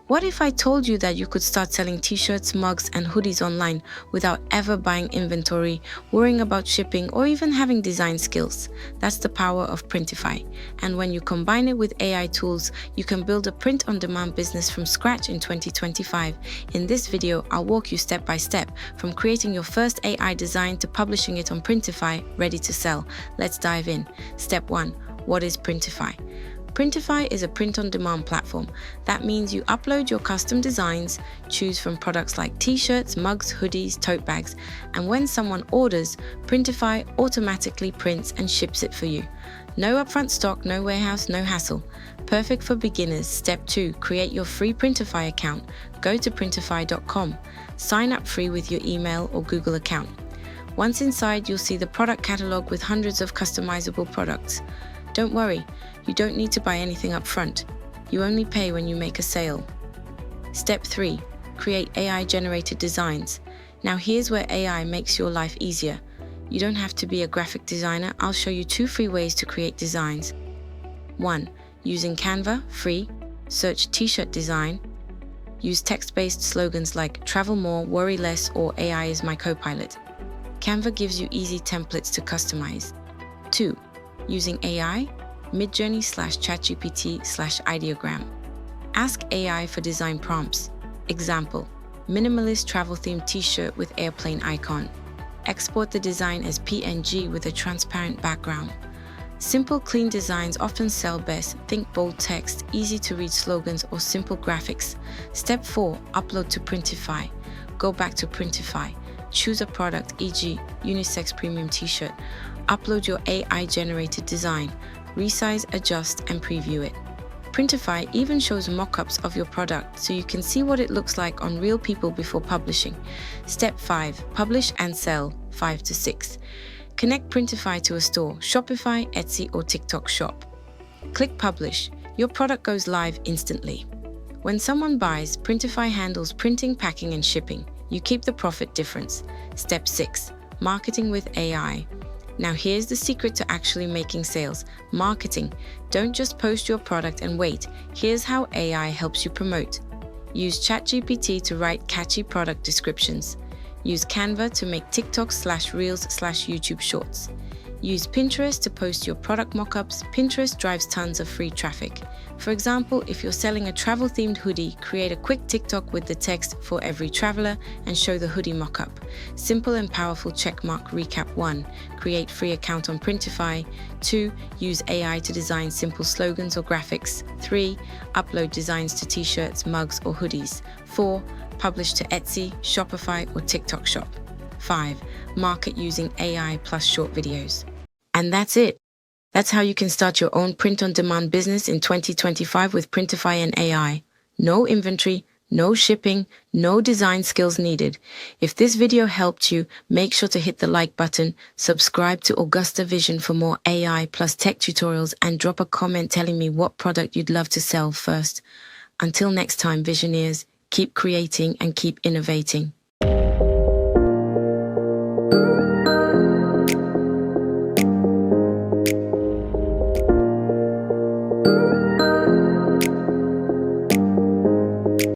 What if I told you that you could start selling t-shirts, mugs, and hoodies online without ever buying inventory, worrying about shipping, or even having design skills? That's the power of Printify. And when you combine it with AI tools, you can build a print-on-demand business from scratch in 2025. In this video, I'll walk you step by step from creating your first AI design to publishing it on Printify, ready to sell. Let's dive in. Step 1. What is Printify? Printify is a print-on-demand platform. That means you upload your custom designs, choose from products like t-shirts, mugs, hoodies, tote bags, and when someone orders, Printify automatically prints and ships it for you. No upfront stock, no warehouse, no hassle. Perfect for beginners. Step 2. Create your free Printify account. Go to printify.com. Sign up free with your email or Google account. Once inside, you'll see the product catalog with hundreds of customizable products. Don't worry, you don't need to buy anything up front. You only pay when you make a sale. Step 3. Create AI-generated designs. Now here's where AI makes your life easier. You don't have to be a graphic designer. I'll show you 2 free ways to create designs. 1. Using Canva, free. Search t-shirt design. Use text-based slogans like travel more, worry less, or AI is my co-pilot. Canva gives you easy templates to customize. 2. Using AI, Midjourney/ChatGPT/Ideogram. Ask AI for design prompts. Example, minimalist travel-themed t-shirt with airplane icon. Export the design as PNG with a transparent background. Simple, clean designs often sell best. Think bold text, easy-to-read slogans, or simple graphics. Step 4. Upload to Printify. Go back to Printify. Choose a product, e.g. unisex premium t-shirt. Upload your AI-generated design. Resize, adjust, and preview it. Printify even shows mock-ups of your product so you can see what it looks like on real people before publishing. Step 5. Publish and sell. 5 to 6. Connect Printify to a store, Shopify, Etsy, or TikTok shop. Click Publish. Your product goes live instantly. When someone buys, Printify handles printing, packing, and shipping. You keep the profit difference. Step 6. Marketing with AI. Now here's the secret to actually making sales. Marketing. Don't just post your product and wait. Here's how AI helps you promote. Use ChatGPT to write catchy product descriptions. Use Canva to make TikToks/Reels/YouTube shorts. Use Pinterest to post your product mockups. Pinterest drives tons of free traffic. For example, if you're selling a travel-themed hoodie, create a quick TikTok with the text "for every traveler" and show the hoodie mockup. Simple and powerful checkmark recap. 1. Create free account on Printify. 2. Use AI to design simple slogans or graphics. 3. Upload designs to t-shirts, mugs, or hoodies. 4. Publish to Etsy, Shopify, or TikTok shop. 5. Market using AI plus short videos. And that's it. That's how you can start your own print-on-demand business in 2025 with Printify and AI. No inventory, no shipping, no design skills needed. If this video helped you, make sure to hit the like button, subscribe to Augusta Vision for more AI plus tech tutorials, and drop a comment telling me what product you'd love to sell first. Until next time, Visioneers, keep creating and keep innovating.